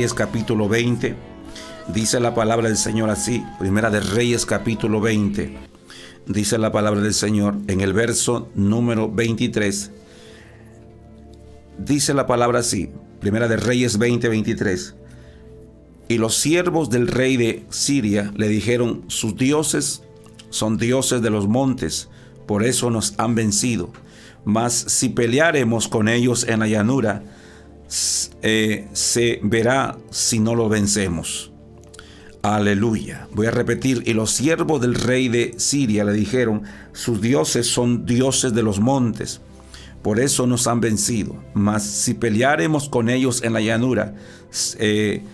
Reyes capítulo 20, dice la palabra del Señor así. Primera de Reyes capítulo 20, dice la palabra del Señor en el verso número 23. Dice la palabra así, Primera de Reyes 20, 23. Y los siervos del rey de Siria le dijeron: sus dioses son dioses de los montes, por eso nos han vencido. Mas si peleáremos con ellos en la llanura, se verá si no lo vencemos. Aleluya. Voy a repetir. Y los siervos del rey de Siria le dijeron: sus dioses son dioses de los montes, por eso nos han vencido. Mas si peleáremos con ellos en la llanura, se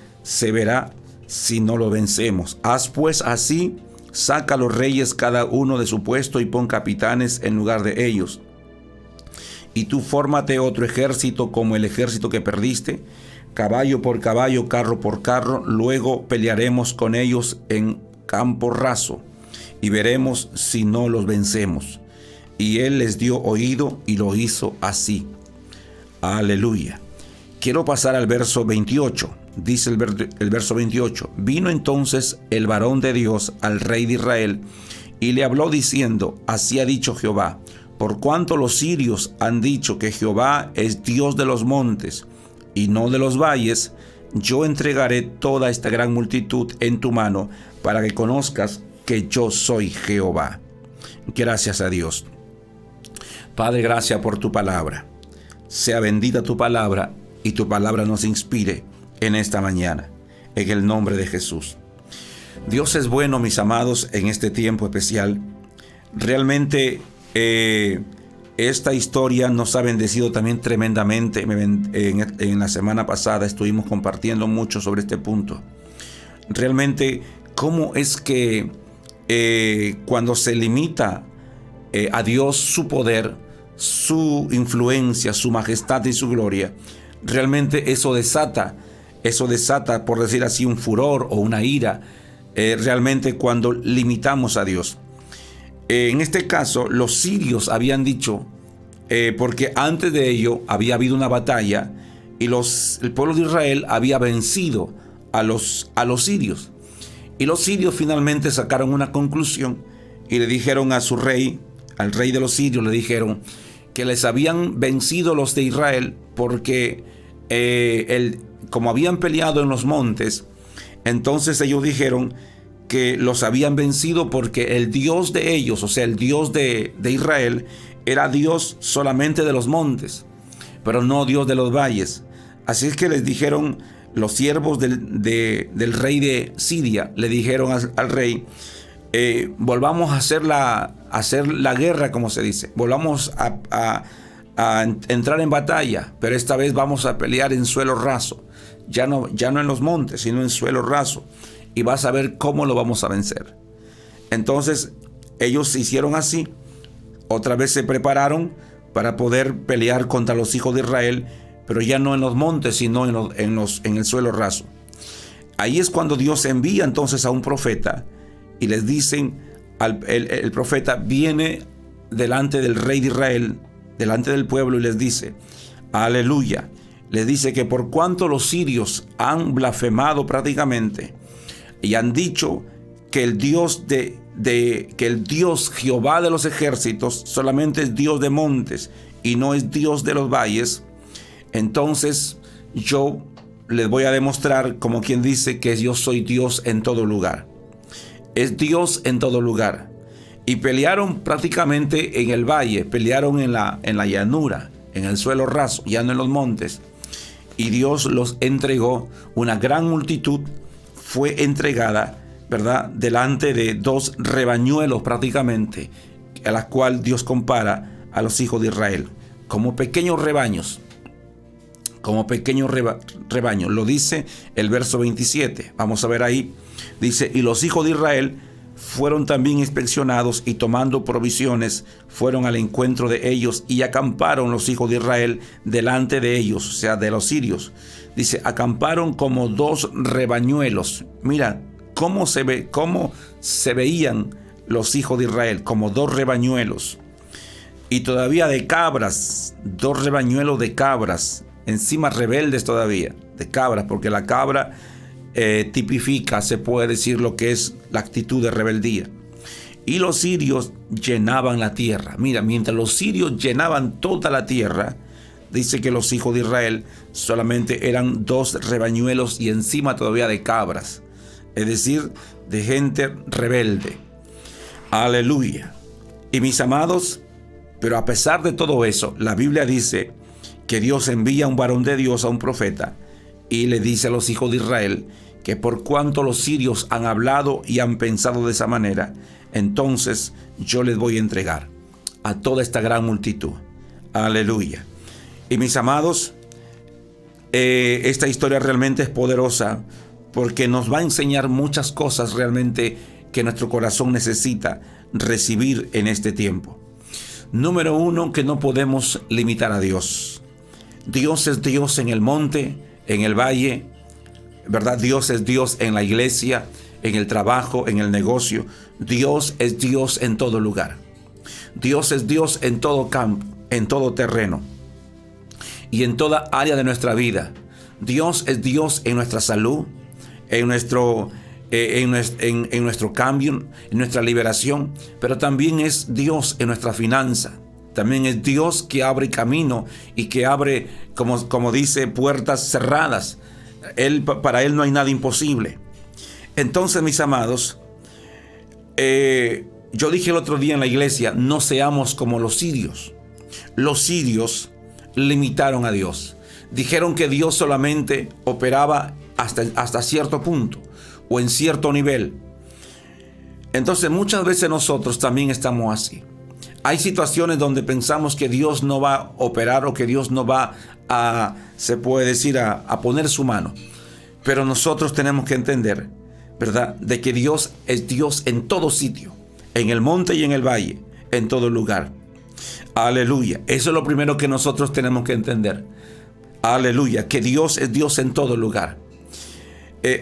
verá si no lo vencemos. Haz pues así: saca a los reyes cada uno de su puesto y pon capitanes en lugar de ellos. Y tú fórmate otro ejército como el ejército que perdiste, caballo por caballo, carro por carro. Luego pelearemos con ellos en campo raso y veremos si no los vencemos. Y él les dio oído y lo hizo así. Aleluya. Quiero pasar al verso 28. Dice el verso 28. Vino entonces el varón de Dios al rey de Israel y le habló diciendo: así ha dicho Jehová, por cuanto los sirios han dicho que Jehová es Dios de los montes y no de los valles, yo entregaré toda esta gran multitud en tu mano para que conozcas que yo soy Jehová. Gracias a Dios. Padre, gracias por tu palabra. Sea bendita tu palabra y tu palabra nos inspire en esta mañana, en el nombre de Jesús. Dios es bueno, mis amados, en este tiempo especial. Realmente esta historia nos ha bendecido también tremendamente. En la semana pasada estuvimos compartiendo mucho sobre este punto. Realmente, cómo es que cuando se limita a Dios su poder, su influencia, su majestad y su gloria, realmente eso desata, por decir así, un furor o una ira, realmente cuando limitamos a Dios. En este caso, los sirios habían dicho, porque antes de ello había habido una batalla y el pueblo de Israel había vencido a los sirios. Y los sirios finalmente sacaron una conclusión y le dijeron a su rey, al rey de los sirios, le dijeron que les habían vencido los de Israel porque como habían peleado en los montes, entonces ellos dijeron que los habían vencido porque el Dios de ellos, o sea, el Dios de Israel, era Dios solamente de los montes, pero no Dios de los valles. Así es que les dijeron los siervos del rey de Siria, le dijeron al rey: volvamos a hacer la guerra, como se dice, volvamos a entrar en batalla, pero esta vez vamos a pelear en suelo raso, ya no en los montes, sino en suelo raso. Y vas a ver cómo lo vamos a vencer. Entonces ellos hicieron así. Otra vez se prepararon para poder pelear contra los hijos de Israel, pero ya no en los montes, sino en el suelo raso. Ahí es cuando Dios envía entonces a un profeta y les dicen, el profeta viene delante del rey de Israel, delante del pueblo, y les dice: aleluya. Les dice que por cuanto los sirios han blasfemado prácticamente y han dicho que el Dios que el Dios Jehová de los ejércitos solamente es Dios de montes y no es Dios de los valles, entonces yo les voy a demostrar, como quien dice, que yo soy Dios en todo lugar. Es Dios en todo lugar. Y pelearon prácticamente en el valle, pelearon en la llanura, en el suelo raso, ya no en los montes. Y Dios los entregó, una gran multitud fue entregada, ¿verdad?, delante de dos rebañuelos prácticamente, a las cuales Dios compara a los hijos de Israel, como pequeños rebaños, rebaños. Lo dice el verso 27. Vamos a ver ahí. Dice: y los hijos de Israel fueron también inspeccionados y tomando provisiones fueron al encuentro de ellos y acamparon los hijos de Israel delante de ellos, o sea, de los sirios. Dice: acamparon como dos rebañuelos. Mira cómo se veían los hijos de Israel, como dos rebañuelos. Y todavía de cabras, dos rebañuelos de cabras encima rebeldes todavía, de cabras, porque la cabra tipifica, se puede decir, lo que es la actitud de rebeldía. Y los sirios llenaban la tierra. Mira, mientras los sirios llenaban toda la tierra, dice que los hijos de Israel solamente eran 2 rebañuelos y encima todavía de cabras. Es decir, de gente rebelde. Aleluya. Y mis amados, pero a pesar de todo eso, la Biblia dice que Dios envía a un varón de Dios, a un profeta, y le dice a los hijos de Israel que por cuanto los sirios han hablado y han pensado de esa manera, entonces yo les voy a entregar a toda esta gran multitud. Aleluya. Y mis amados, esta historia realmente es poderosa porque nos va a enseñar muchas cosas realmente que nuestro corazón necesita recibir en este tiempo. Número 1, que no podemos limitar a Dios. Dios es Dios en el monte, en el valle, ¿verdad? Dios es Dios en la iglesia, en el trabajo, en el negocio. Dios es Dios en todo lugar. Dios es Dios en todo campo, en todo terreno y en toda área de nuestra vida. Dios es Dios en nuestra salud, en nuestro cambio, en nuestra liberación, pero también es Dios en nuestra finanza. También es Dios que abre camino y que abre, como dice, puertas cerradas. Para Él no hay nada imposible. Entonces, mis amados, yo dije el otro día en la iglesia, no seamos como los sirios. Los sirios limitaron a Dios. Dijeron que Dios solamente operaba hasta cierto punto o en cierto nivel. Entonces muchas veces nosotros también estamos así. Hay situaciones donde pensamos que Dios no va a operar o que Dios no va a, se puede decir, a poner su mano. Pero nosotros tenemos que entender, ¿verdad?, de que Dios es Dios en todo sitio, en el monte y en el valle, en todo lugar. Aleluya. Eso es lo primero que nosotros tenemos que entender. Aleluya, que Dios es Dios en todo lugar.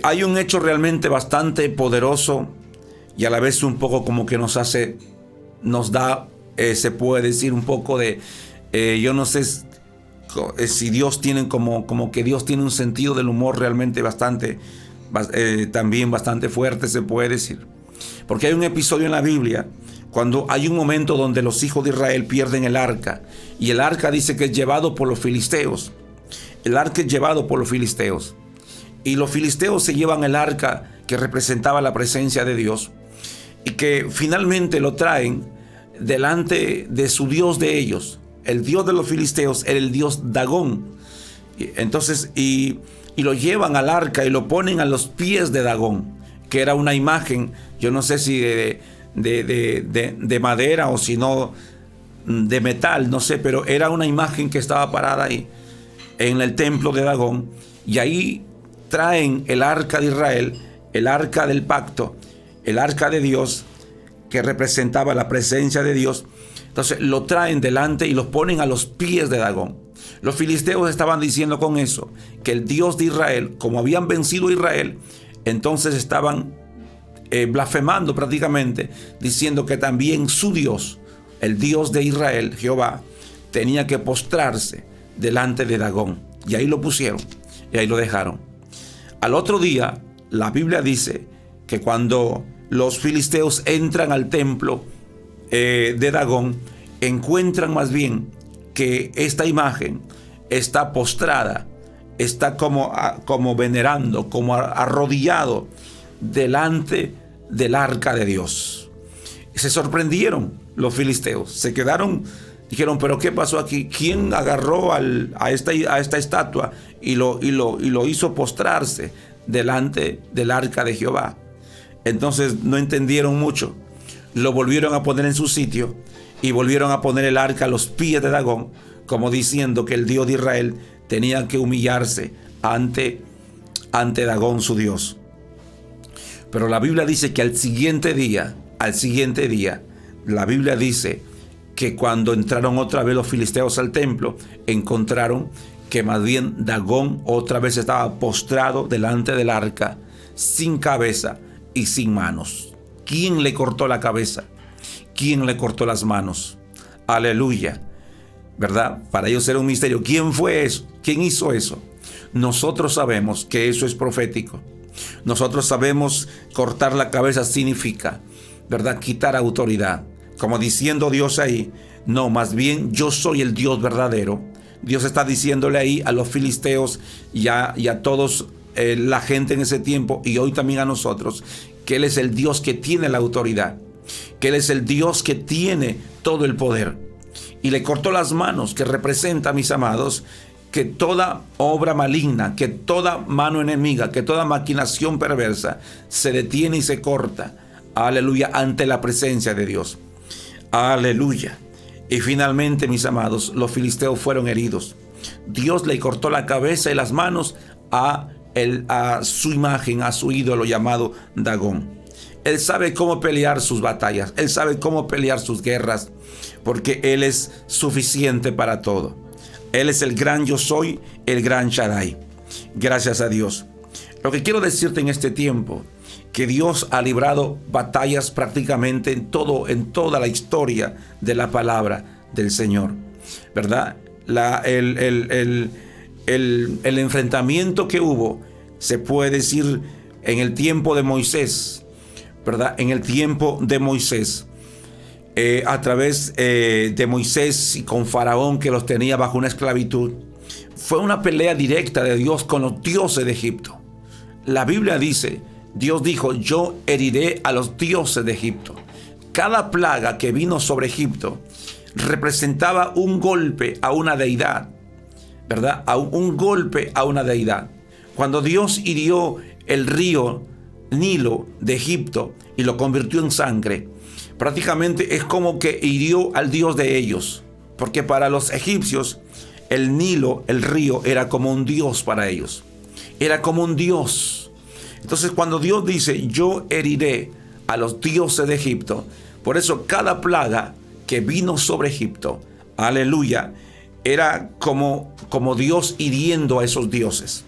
Hay un hecho realmente bastante poderoso y a la vez un poco como que nos da, se puede decir un poco de, yo no sé si Dios tiene como que Dios tiene un sentido del humor realmente también bastante fuerte, se puede decir. Porque hay un episodio en la Biblia cuando hay un momento donde los hijos de Israel pierden el arca y el arca dice que es llevado por los filisteos. El arca es llevado por los filisteos. Y los filisteos se llevan el arca que representaba la presencia de Dios y que finalmente lo traen delante de su Dios de ellos. El Dios de los filisteos era el Dios Dagón. Entonces, y lo llevan al arca y lo ponen a los pies de Dagón, que era una imagen, yo no sé si de madera o si no de metal, no sé, pero era una imagen que estaba parada ahí en el templo de Dagón. Y ahí traen el arca de Israel, el arca del pacto, el arca de Dios, que representaba la presencia de Dios. Entonces lo traen delante y los ponen a los pies de Dagón. Los filisteos estaban diciendo con eso que el Dios de Israel, como habían vencido a Israel, entonces estaban blasfemando prácticamente, diciendo que también su Dios, el Dios de Israel, Jehová, tenía que postrarse delante de Dagón. Y ahí lo pusieron y ahí lo dejaron. Al otro día, la Biblia dice que cuando los filisteos entran al templo de Dagón, encuentran más bien que esta imagen está postrada, está como venerando, como arrodillado delante del arca de Dios. Se sorprendieron los filisteos, se quedaron, dijeron, pero ¿qué pasó aquí? ¿Quién agarró a esta estatua y lo hizo postrarse delante del arca de Jehová? Entonces no entendieron mucho, lo volvieron a poner en su sitio y volvieron a poner el arca a los pies de Dagón, como diciendo que el Dios de Israel tenía que humillarse ante Dagón, su Dios. Pero la Biblia dice que al siguiente día, la Biblia dice que cuando entraron otra vez los filisteos al templo, encontraron que más bien Dagón otra vez estaba postrado delante del arca, sin cabeza y sin manos. ¿Quién le cortó la cabeza? ¿Quién le cortó las manos? Aleluya. ¿verdad? Para ellos era un misterio. ¿Quién fue eso? ¿Quién hizo eso? Nosotros sabemos que eso es profético. Nosotros sabemos cortar la cabeza significa, ¿verdad?, quitar autoridad. Como diciendo Dios ahí, no, más bien yo soy el Dios verdadero. Dios está diciéndole ahí a los filisteos y a todos la gente en ese tiempo, y hoy también a nosotros, que Él es el Dios que tiene la autoridad, que Él es el Dios que tiene todo el poder. Y le cortó las manos, que representa, mis amados, que toda obra maligna, que toda mano enemiga, que toda maquinación perversa se detiene y se corta, aleluya, ante la presencia de Dios. Aleluya. Y finalmente, mis amados, los filisteos fueron heridos. Dios le cortó la cabeza y las manos a su imagen, a su ídolo llamado Dagón. Él sabe cómo pelear sus batallas, Él sabe cómo pelear sus guerras, porque Él es suficiente para todo. Él es el gran yo soy, el gran Shaddai. Gracias a Dios. Lo que quiero decirte en este tiempo, que Dios ha librado batallas prácticamente en toda la historia de la palabra del Señor, ¿verdad? El enfrentamiento que hubo, se puede decir, en el tiempo de Moisés, ¿verdad? En el tiempo de Moisés, a través de Moisés y con Faraón, que los tenía bajo una esclavitud, fue una pelea directa de Dios con los dioses de Egipto. La Biblia dice, Dios dijo, yo heriré a los dioses de Egipto. Cada plaga que vino sobre Egipto representaba un golpe a una deidad, ¿verdad? Un golpe a una deidad. Cuando Dios hirió el río Nilo de Egipto y lo convirtió en sangre, prácticamente es como que hirió al Dios de ellos, porque para los egipcios el Nilo, el río, era como un Dios para ellos. Era como un Dios. Entonces, cuando Dios dice, yo heriré a los dioses de Egipto, por eso cada plaga que vino sobre Egipto, aleluya, era como Dios hiriendo a esos dioses.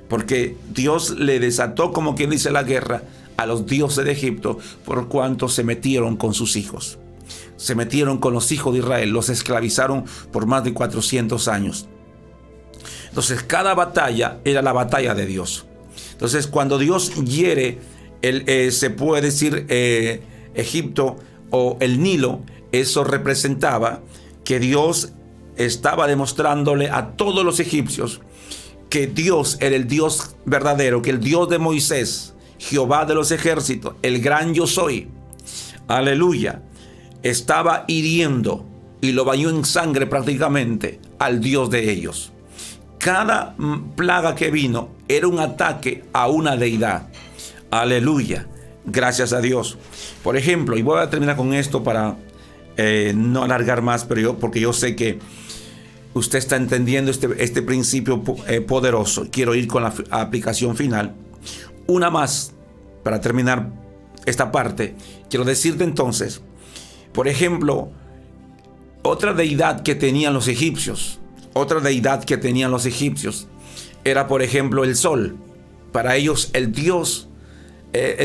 Porque Dios le desató, como quien dice, la guerra a los dioses de Egipto, por cuanto se metieron con sus hijos. Se metieron con los hijos de Israel, los esclavizaron por más de 400 años. Entonces, cada batalla era la batalla de Dios. Entonces, cuando Dios hiere, se puede decir Egipto o el Nilo, eso representaba que Dios estaba demostrándole a todos los egipcios que Dios era el Dios verdadero, que el Dios de Moisés, Jehová de los ejércitos, el gran yo soy, aleluya, estaba hiriendo y lo bañó en sangre prácticamente al Dios de ellos. Cada plaga que vino era un ataque a una deidad. Aleluya. Gracias a Dios. Por ejemplo, y voy a terminar con esto para no alargar más, pero porque yo sé que usted está entendiendo este principio poderoso. Quiero ir con la aplicación final. Una más para terminar esta parte. Quiero decirte entonces, por ejemplo, otra deidad que tenían los egipcios. Otra deidad que tenían los egipcios era, por ejemplo, el sol. Para ellos el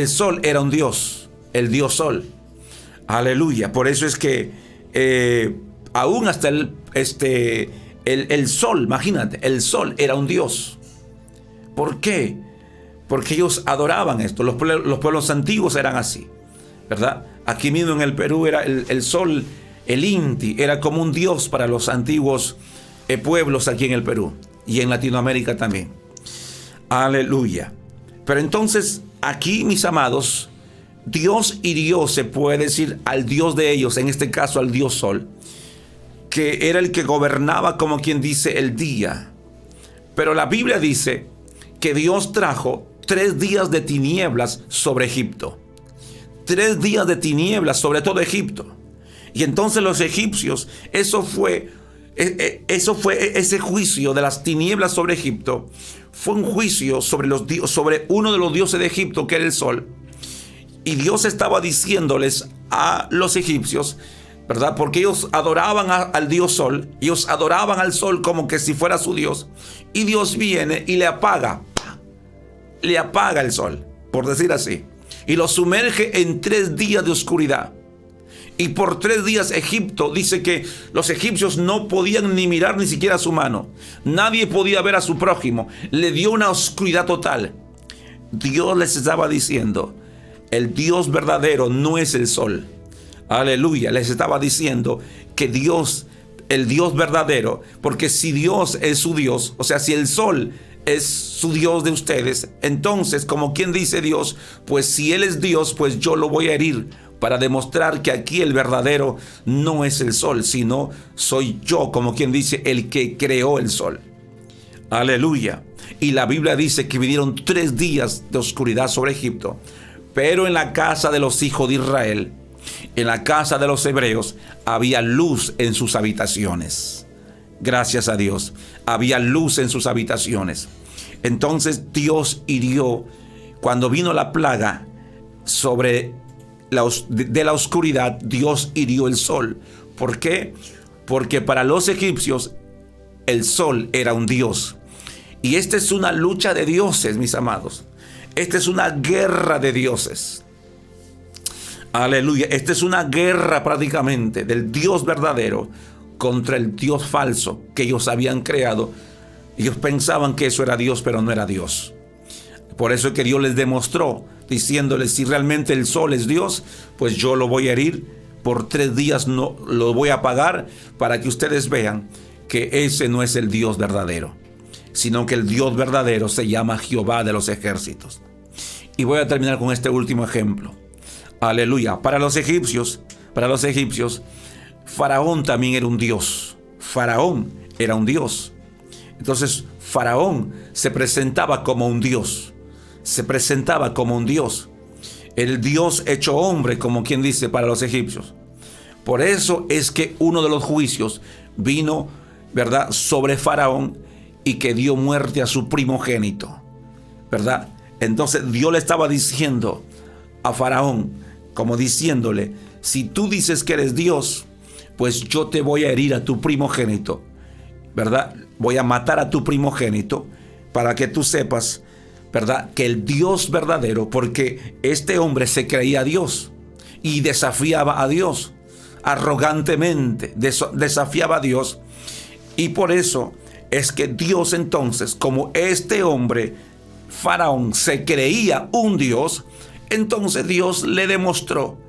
sol era un dios, el dios sol. Aleluya. Por eso es que aún hasta el sol, imagínate, el sol era un dios. ¿Por qué? Porque ellos adoraban esto. Los pueblos antiguos eran así, ¿verdad? Aquí mismo en el Perú era el sol, el Inti, era como un dios para los antiguos pueblos aquí en el Perú y en Latinoamérica también. Aleluya. Pero entonces aquí, mis amados, Dios hirió, se puede decir, al Dios de ellos, en este caso al Dios Sol, que era el que gobernaba, como quien dice, el día. Pero la Biblia dice que Dios trajo 3 días de tinieblas sobre Egipto. 3 días de tinieblas sobre todo Egipto. Y entonces los egipcios, ese juicio de las tinieblas sobre Egipto, fue un juicio sobre uno de los dioses de Egipto, que era el sol. Y Dios estaba diciéndoles a los egipcios, ¿verdad? Porque ellos adoraban al dios sol, ellos adoraban al sol como que si fuera su dios. Y Dios viene y le apaga el sol, por decir así, y lo sumerge en 3 días de oscuridad. Y por 3 días Egipto, dice que los egipcios no podían ni mirar ni siquiera su mano. Nadie podía ver a su prójimo. Le dio una oscuridad total. Dios les estaba diciendo, el Dios verdadero no es el sol. Aleluya. Les estaba diciendo que Dios, el Dios verdadero, porque si Dios es su Dios, o sea, si el sol es su Dios de ustedes, entonces, como quien dice Dios, pues si Él es Dios, pues yo lo voy a herir para demostrar que aquí el verdadero no es el sol, sino soy yo, como quien dice, el que creó el sol. Aleluya. Y la Biblia dice que vinieron 3 días de oscuridad sobre Egipto, pero en la casa de los hijos de Israel, en la casa de los hebreos, había luz en sus habitaciones. Gracias a Dios, había luz en sus habitaciones. Entonces Dios hirió, cuando vino la plaga sobre de la oscuridad, Dios hirió el sol. ¿Por qué? Porque para los egipcios el sol era un dios. Y esta es una lucha de dioses, mis amados. Esta es una guerra de dioses. Aleluya. Esta es una guerra prácticamente del Dios verdadero contra el Dios falso que ellos habían creado. Ellos pensaban que eso era Dios, pero no era Dios. Por eso es que Dios les demostró, diciéndoles, si realmente el sol es Dios, pues yo lo voy a herir. Por 3 días no lo voy a apagar, para que ustedes vean que ese no es el Dios verdadero, sino que el Dios verdadero se llama Jehová de los ejércitos. Y voy a terminar con este último ejemplo. Aleluya. Para los egipcios, Faraón también era un dios. Faraón era un dios. Entonces, Faraón se presentaba como un dios. El Dios hecho hombre, como quien dice, para los egipcios. Por eso es que uno de los juicios vino, ¿verdad?, sobre Faraón, y que dio muerte a su primogénito, ¿verdad? Entonces Dios le estaba diciendo a Faraón, como diciéndole, si tú dices que eres Dios, pues yo te voy a herir a tu primogénito, ¿verdad? Voy a matar a tu primogénito para que tú sepas, ¿verdad?, que el Dios verdadero, porque este hombre se creía Dios y desafiaba a Dios, arrogantemente desafiaba a Dios, y por eso es que Dios entonces, como este hombre, Faraón, se creía un Dios, entonces Dios le demostró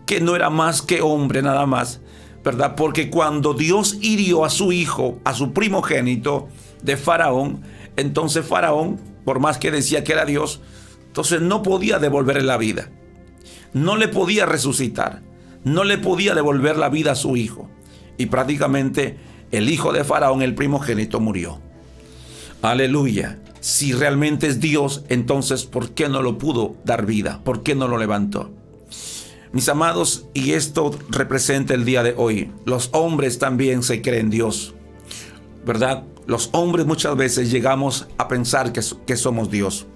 que no era más que hombre nada más, ¿verdad? Porque cuando Dios hirió a su hijo, a su primogénito de Faraón, entonces Faraón, por más que decía que era Dios, entonces no podía devolverle la vida, no le podía resucitar, no le podía devolver la vida a su hijo, y prácticamente el hijo de Faraón, el primogénito, murió. Aleluya. Si realmente es Dios, entonces ¿por qué no lo pudo dar vida? ¿Por qué no lo levantó? Mis amados, y esto representa el día de hoy. Los hombres también se creen Dios, ¿verdad? Los hombres muchas veces llegamos a pensar que somos Dios.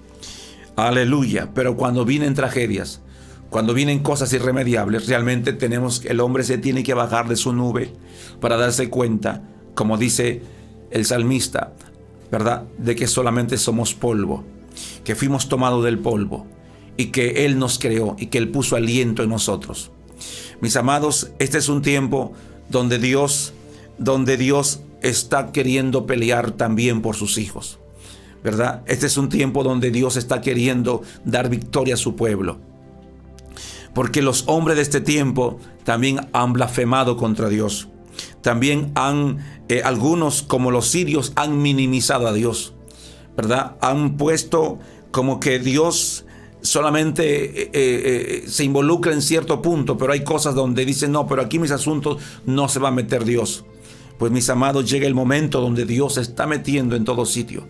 Aleluya. Pero cuando vienen tragedias, cuando vienen cosas irremediables, realmente el hombre se tiene que bajar de su nube para darse cuenta, como dice el salmista, ¿verdad?, de que solamente somos polvo, que fuimos tomados del polvo, y que Él nos creó y que Él puso aliento en nosotros. Mis amados, este es un tiempo donde Dios está queriendo pelear también por sus hijos, ¿verdad? Este es un tiempo donde Dios está queriendo dar victoria a su pueblo, porque los hombres de este tiempo también han blasfemado contra Dios. También algunos, como los sirios, han minimizado a Dios, ¿verdad? Han puesto como que Dios solamente se involucra en cierto punto, pero hay cosas donde dicen, no, pero aquí mis asuntos no se va a meter Dios. Pues mis amados, llega el momento donde Dios se está metiendo en todo sitio,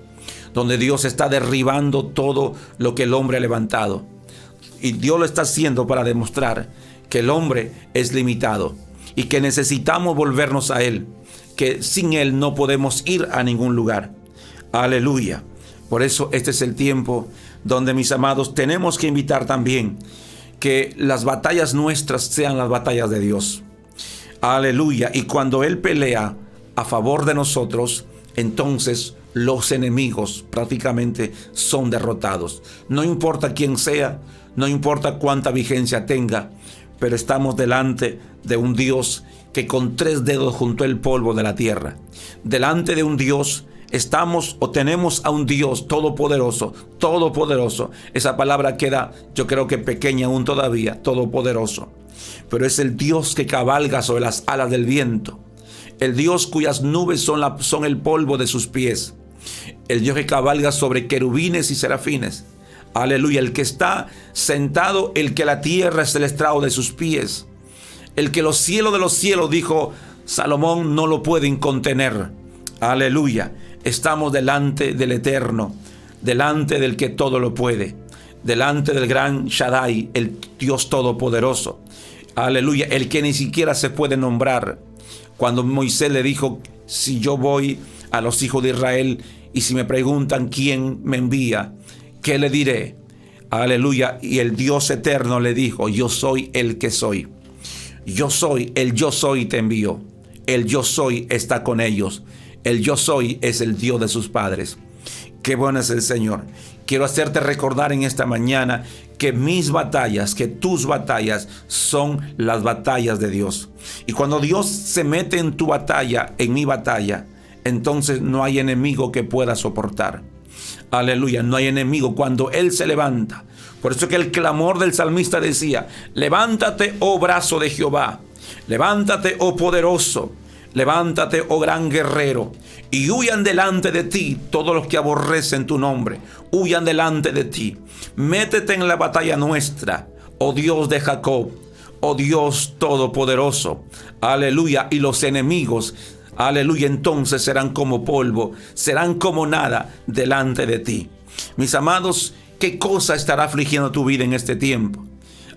donde Dios está derribando todo lo que el hombre ha levantado. Y Dios lo está haciendo para demostrar que el hombre es limitado y que necesitamos volvernos a Él, que sin Él no podemos ir a ningún lugar. Aleluya. Por eso este es el tiempo donde, mis amados, tenemos que invitar también que las batallas nuestras sean las batallas de Dios. Aleluya. Y cuando Él pelea a favor de nosotros, entonces los enemigos prácticamente son derrotados. No importa quién sea, no importa cuánta vigencia tenga, pero estamos delante de un Dios que con 3 dedos juntó el polvo de la tierra. Delante de un Dios estamos o tenemos a un Dios todopoderoso, todopoderoso. Esa palabra queda, yo creo que pequeña aún todavía, todopoderoso. Pero es el Dios que cabalga sobre las alas del viento. El Dios cuyas nubes son el polvo de sus pies. El Dios que cabalga sobre querubines y serafines. Aleluya, el que está sentado, el que la tierra es el estrado de sus pies. El que los cielos de los cielos, dijo Salomón, no lo pueden contener. Aleluya, estamos delante del Eterno, delante del que todo lo puede, delante del gran Shaddai, el Dios todopoderoso. Aleluya, el que ni siquiera se puede nombrar. Cuando Moisés le dijo, si yo voy a los hijos de Israel y si me preguntan quién me envía, ¿qué le diré? Aleluya. Y el Dios eterno le dijo, yo soy el que soy. Yo soy, el yo soy te envió. El yo soy está con ellos. El yo soy es el Dios de sus padres. Qué bueno es el Señor. Quiero hacerte recordar en esta mañana que mis batallas, que tus batallas son las batallas de Dios. Y cuando Dios se mete en tu batalla, en mi batalla, entonces no hay enemigo que pueda soportar. Aleluya, no hay enemigo cuando Él se levanta. Por eso que el clamor del salmista decía, levántate, oh brazo de Jehová, levántate, oh poderoso, levántate, oh gran guerrero, y huyan delante de ti todos los que aborrecen tu nombre, huyan delante de ti. Métete en la batalla nuestra, oh Dios de Jacob, oh Dios todopoderoso. Aleluya, y los enemigos, aleluya, entonces serán como polvo, serán como nada delante de ti. Mis amados, ¿qué cosa estará afligiendo tu vida en este tiempo?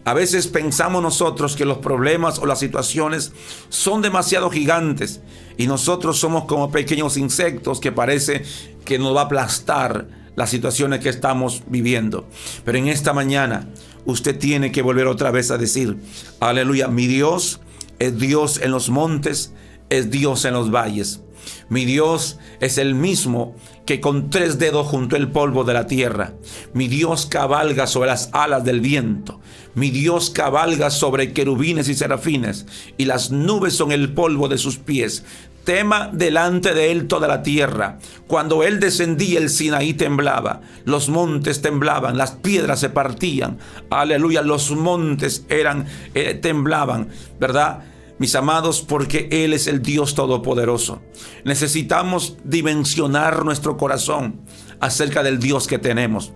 A veces pensamos nosotros que los problemas o las situaciones son demasiado gigantes y nosotros somos como pequeños insectos que parece que nos va a aplastar las situaciones que estamos viviendo. Pero en esta mañana usted tiene que volver otra vez a decir, aleluya, mi Dios es Dios en los montes, es Dios en los valles. Mi Dios es el mismo que con 3 dedos juntó el polvo de la tierra. Mi Dios cabalga sobre las alas del viento. Mi Dios cabalga sobre querubines y serafines, y las nubes son el polvo de sus pies. Tema delante de Él toda la tierra. Cuando Él descendía, el Sinaí temblaba, los montes temblaban, las piedras se partían. Aleluya, los montes temblaban, ¿verdad? Mis amados, porque Él es el Dios todopoderoso. Necesitamos dimensionar nuestro corazón acerca del Dios que tenemos.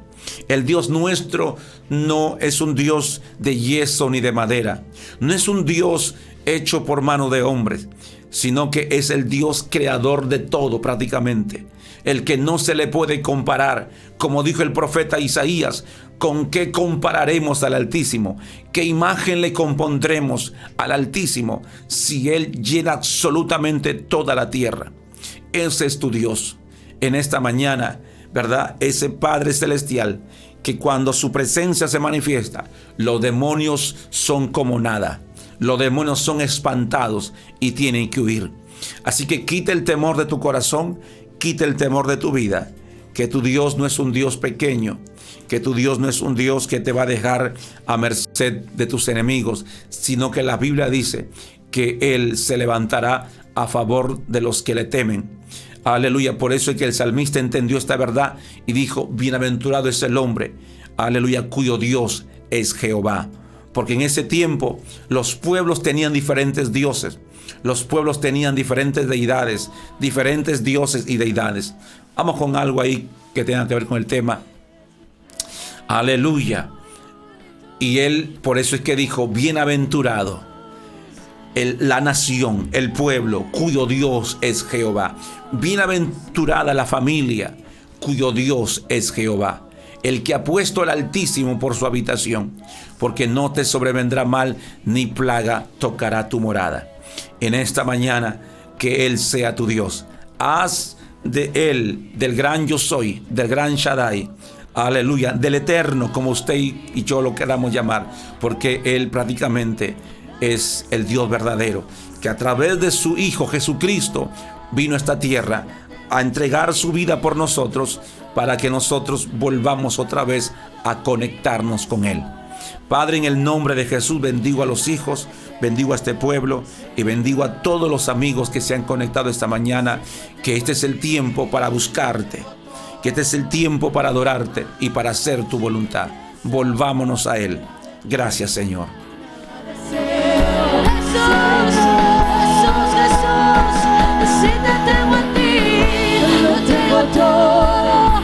El Dios nuestro no es un Dios de yeso ni de madera. No es un Dios hecho por mano de hombres, sino que es el Dios creador de todo prácticamente. El que no se le puede comparar. Como dijo el profeta Isaías, ¿con qué compararemos al Altísimo? ¿Qué imagen le compondremos al Altísimo si Él llena absolutamente toda la tierra? Ese es tu Dios. En esta mañana, ¿verdad? Ese Padre Celestial que cuando su presencia se manifiesta, los demonios son como nada. Los demonios son espantados y tienen que huir. Así que quita el temor de tu corazón, quita el temor de tu vida, que tu Dios no es un Dios pequeño, que tu Dios no es un Dios que te va a dejar a merced de tus enemigos, sino que la Biblia dice que Él se levantará a favor de los que le temen. Aleluya, por eso es que el salmista entendió esta verdad y dijo, bienaventurado es el hombre, aleluya, cuyo Dios es Jehová. Porque en ese tiempo los pueblos tenían diferentes dioses, los pueblos tenían diferentes deidades, diferentes dioses y deidades. Vamos con algo ahí que tenga que ver con el tema. Aleluya. Y él, por eso es que dijo, bienaventurado la nación, el pueblo, cuyo Dios es Jehová. Bienaventurada la familia, cuyo Dios es Jehová. El que ha puesto al Altísimo por su habitación, porque no te sobrevendrá mal, ni plaga tocará tu morada. En esta mañana, que Él sea tu Dios. Haz de Él, del gran yo soy, del gran Shaddai, aleluya, del eterno, como usted y yo lo queramos llamar, porque Él prácticamente es el Dios verdadero, que a través de su Hijo Jesucristo vino a esta tierra a entregar su vida por nosotros, para que nosotros volvamos otra vez a conectarnos con Él. Padre, en el nombre de Jesús, bendigo a los hijos, bendigo a este pueblo y bendigo a todos los amigos que se han conectado esta mañana, que este es el tiempo para buscarte, que este es el tiempo para adorarte y para hacer tu voluntad. Volvámonos a Él. Gracias, Señor.